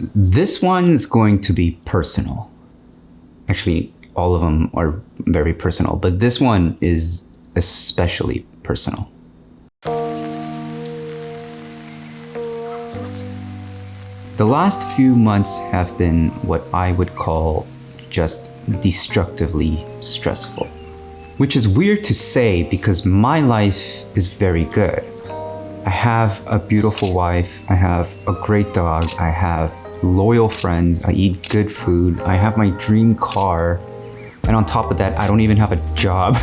This one is going to be personal. Actually, all of them are very personal, but this one is especially personal. The last few months have been what I would call just destructively stressful. Which is weird to say because my life is very good. I have a beautiful wife, I have a great dog, I have loyal friends, I eat good food, I have my dream car, and on top of that, I don't even have a job,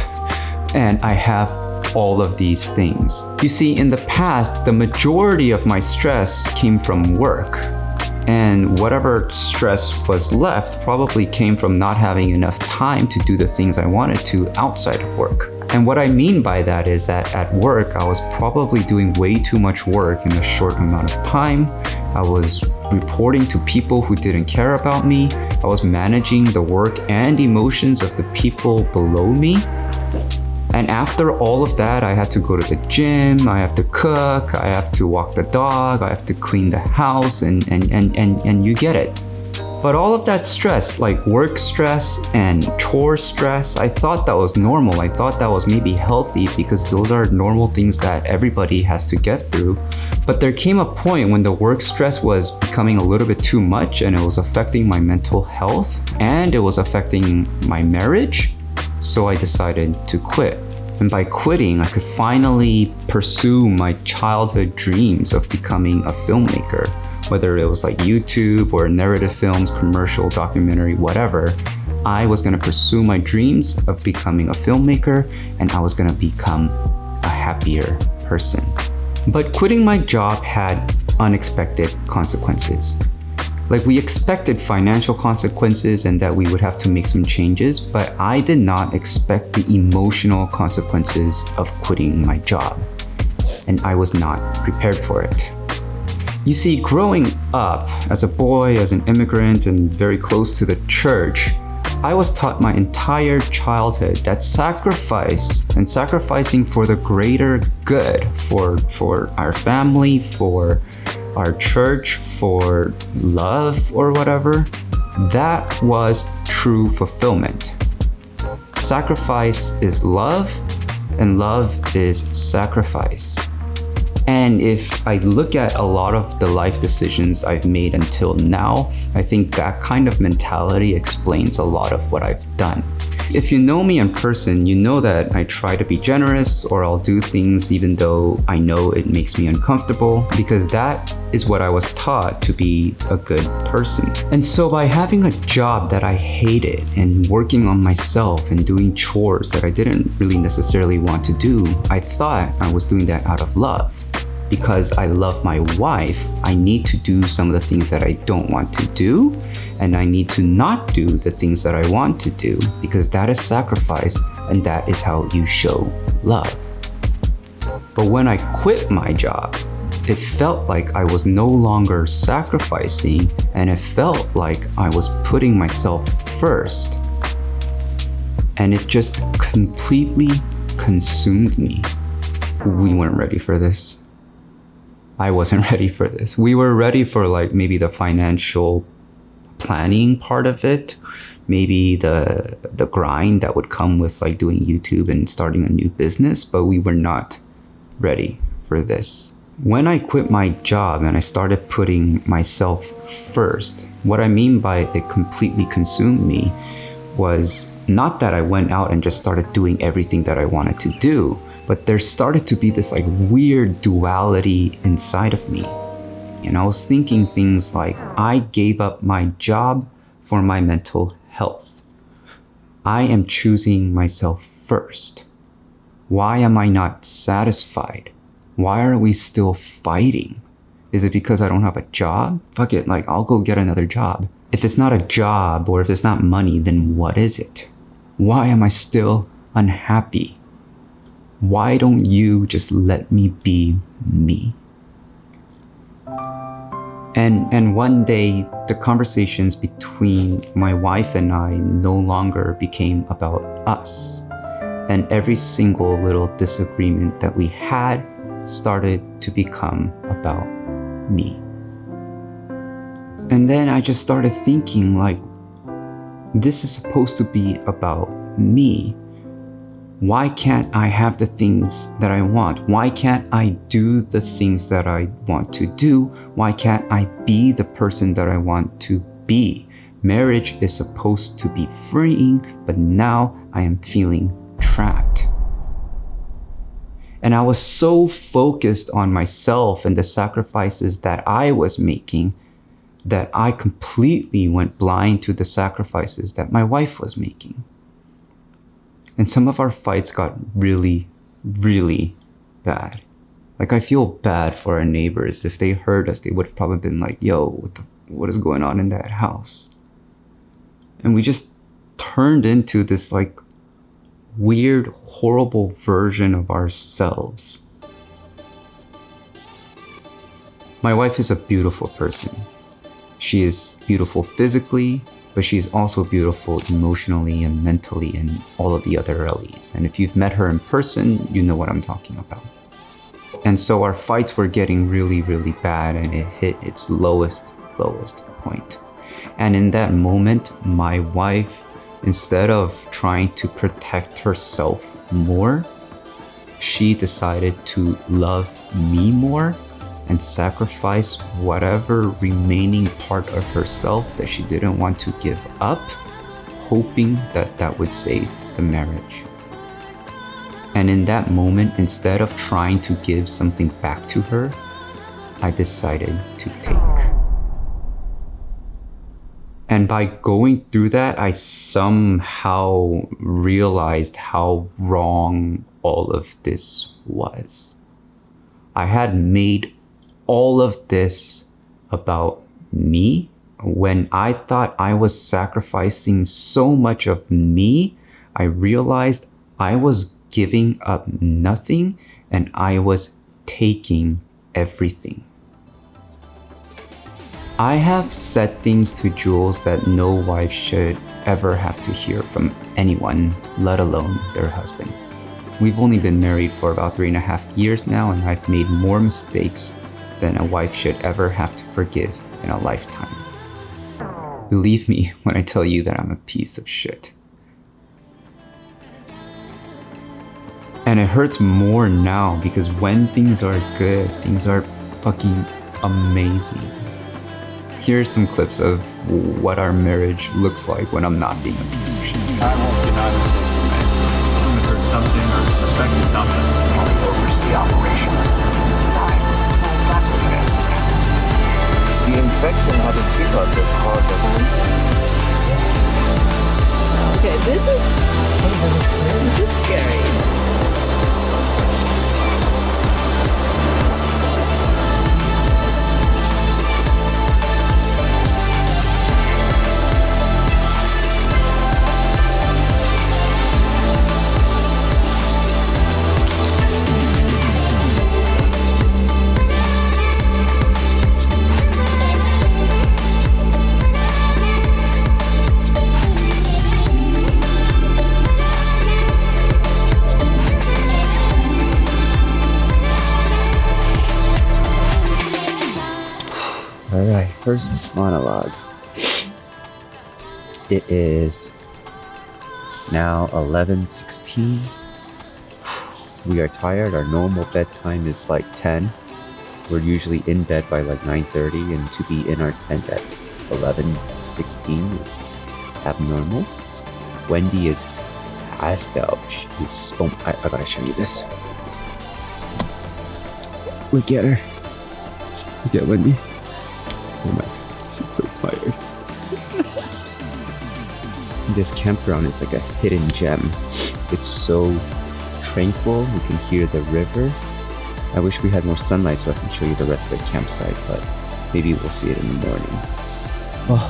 and I have all of these things. You see, in the past, the majority of my stress came from work. And whatever stress was left probably came from not having enough time to do the things I wanted to outside of work. And what I mean by that is that at work, I was probably doing way too much work in a short amount of time. I was reporting to people who didn't care about me. I was managing the work and emotions of the people below me. And after all of that, I had to go to the gym, I have to cook, I have to walk the dog, I have to clean the house, and you get it. But all of that stress, like work stress and chore stress, I thought that was normal. I thought that was maybe healthy because those are normal things that everybody has to get through. But there came a point when the work stress was becoming a little bit too much and it was affecting my mental health and it was affecting my marriage. So I decided to quit. And by quitting, I could finally pursue my childhood dreams of becoming a filmmaker. Whether it was like YouTube or narrative films, commercial, documentary, whatever, I was gonna pursue my dreams of becoming a filmmaker and I was gonna become a happier person. But quitting my job had unexpected consequences. Like we expected financial consequences and that we would have to make some changes, but I did not expect the emotional consequences of quitting my job. And I was not prepared for it. You see, growing up as a boy, as an immigrant, and very close to the church, I was taught my entire childhood that sacrifice and sacrificing for the greater good, for our family, for our church, for love or whatever, that was true fulfillment. Sacrifice is love, and love is sacrifice. And if I look at a lot of the life decisions I've made until now, I think that kind of mentality explains a lot of what I've done. If you know me in person, you know that I try to be generous or I'll do things even though I know it makes me uncomfortable, because that is what I was taught to be a good person. And so by having a job that I hated and working on myself and doing chores that I didn't really necessarily want to do, I thought I was doing that out of love. Because I love my wife, I need to do some of the things that I don't want to do, and I need to not do the things that I want to do, because that is sacrifice, and that is how you show love. But when I quit my job, it felt like I was no longer sacrificing, and it felt like I was putting myself first. And it just completely consumed me. We weren't ready for this. I wasn't ready for this. We were ready for like maybe the financial planning part of it, maybe the grind that would come with like doing YouTube and starting a new business, but we were not ready for this. When I quit my job and I started putting myself first, what I mean by it completely consumed me was not that I went out and just started doing everything that I wanted to do, but there started to be this like weird duality inside of me. And I was thinking things like, I gave up my job for my mental health. I am choosing myself first. Why am I not satisfied? Why are we still fighting? Is it because I don't have a job? Fuck it, like I'll go get another job. If it's not a job or if it's not money, then what is it? Why am I still unhappy? Why don't you just let me be me? And one day, the conversations between my wife and I no longer became about us. And every single little disagreement that we had started to become about me. And then I just started thinking, like, this is supposed to be about me. Why can't I have the things that I want? Why can't I do the things that I want to do? Why can't I be the person that I want to be? Marriage is supposed to be freeing, but now I am feeling trapped. And I was so focused on myself and the sacrifices that I was making that I completely went blind to the sacrifices that my wife was making. And some of our fights got really, really bad. Like, I feel bad for our neighbors. If they heard us, they would have probably been like, yo, what is going on in that house? And we just turned into this like weird, horrible version of ourselves. My wife is a beautiful person. She is beautiful physically, but she's also beautiful emotionally and mentally and all of the other L's. And if you've met her in person, you know what I'm talking about. And so our fights were getting really, really bad, and it hit its lowest point. And in that moment, my wife, instead of trying to protect herself more, she decided to love me more and sacrifice whatever remaining part of herself that she didn't want to give up, hoping that that would save the marriage. And in that moment, instead of trying to give something back to her, I decided to take. And by going through that, I somehow realized how wrong all of this was. I had made all of this about me when I thought I was sacrificing so much of me. I realized I was giving up nothing and I was taking everything. I have said things to Jules that no wife should ever have to hear from anyone, let alone their husband. We've only been married for about 3.5 years now, and I've made more mistakes than a wife should ever have to forgive in a lifetime. Believe me when I tell you that I'm a piece of shit. And it hurts more now because when things are good, things are fucking amazing. Here's some clips of what our marriage looks like when I'm not being a piece of shit. I won't deny mistakes you made. Someone heard something or suspected something. Only oversee operations. Right. Exactly this. The infection hasn't hit us as hard as we. Okay, this is scary. Alright, first monologue. It is now 11:16. We are tired. Our normal bedtime is like 10. We're usually in bed by like 9:30, and to be in our tent at 11:16 is abnormal. Wendy is passed out. She's, I gotta show you this. Look at her. Look at Wendy. Oh my, she's so tired. This campground is like a hidden gem. It's so tranquil. You can hear the river. I wish we had more sunlight so I can show you the rest of the campsite, but maybe we'll see it in the morning. Oh,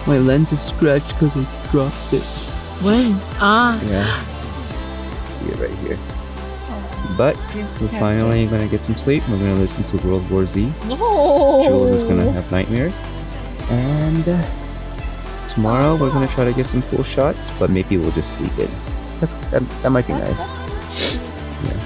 my lens is scratched because I dropped it. When? Yeah. See it right here. But we're finally gonna get some sleep. We're gonna listen to World War Z. No. Jules is gonna have nightmares. And tomorrow we're gonna try to get some cool shots, but maybe we'll just sleep in. That might be nice. Yeah.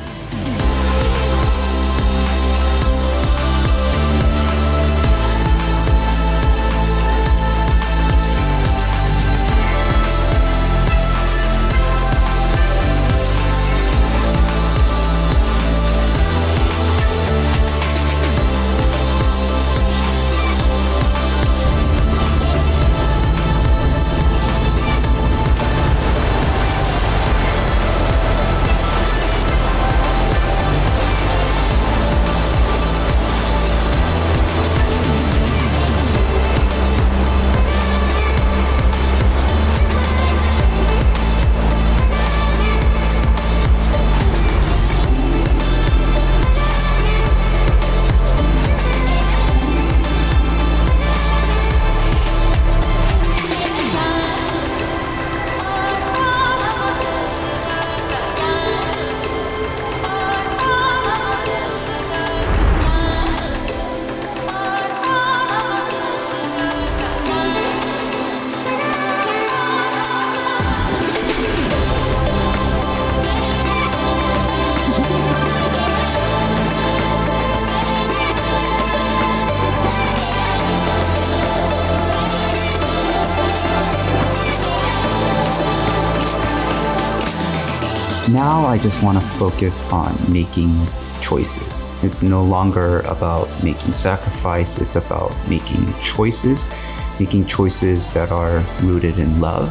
Now I just want to focus on making choices. It's no longer about making sacrifice, it's about making choices that are rooted in love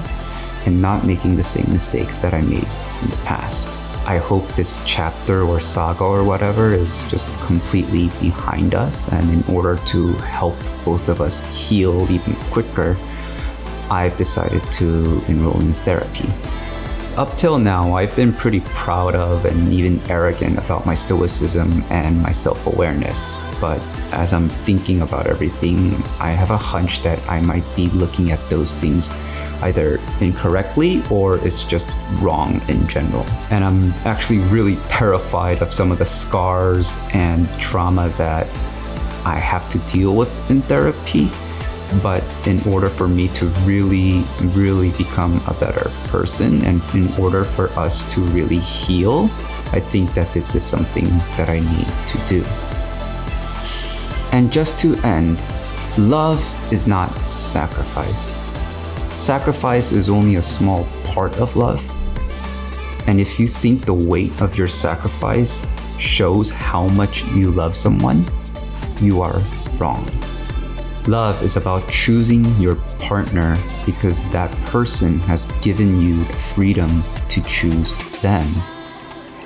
and not making the same mistakes that I made in the past. I hope this chapter or saga or whatever is just completely behind us, and in order to help both of us heal even quicker, I've decided to enroll in therapy. Up till now, I've been pretty proud of and even arrogant about my stoicism and my self-awareness. But as I'm thinking about everything, I have a hunch that I might be looking at those things either incorrectly or it's just wrong in general. And I'm actually really terrified of some of the scars and trauma that I have to deal with in therapy. But in order for me to really, really become a better person, and in order for us to really heal, I think that this is something that I need to do. And just to end, love is not sacrifice. Sacrifice is only a small part of love. And if you think the weight of your sacrifice shows how much you love someone, you are wrong. Love is about choosing your partner because that person has given you the freedom to choose them.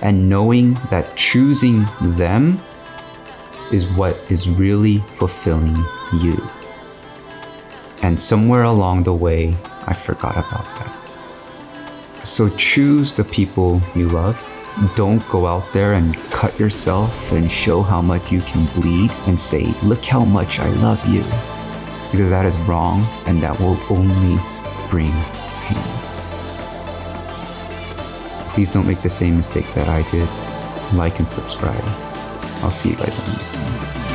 And knowing that choosing them is what is really fulfilling you. And somewhere along the way, I forgot about that. So choose the people you love. Don't go out there and cut yourself and show how much you can bleed and say, look how much I love you. Because that is wrong and that will only bring pain. Please don't make the same mistakes that I did. Like and subscribe. I'll see you guys on the next one.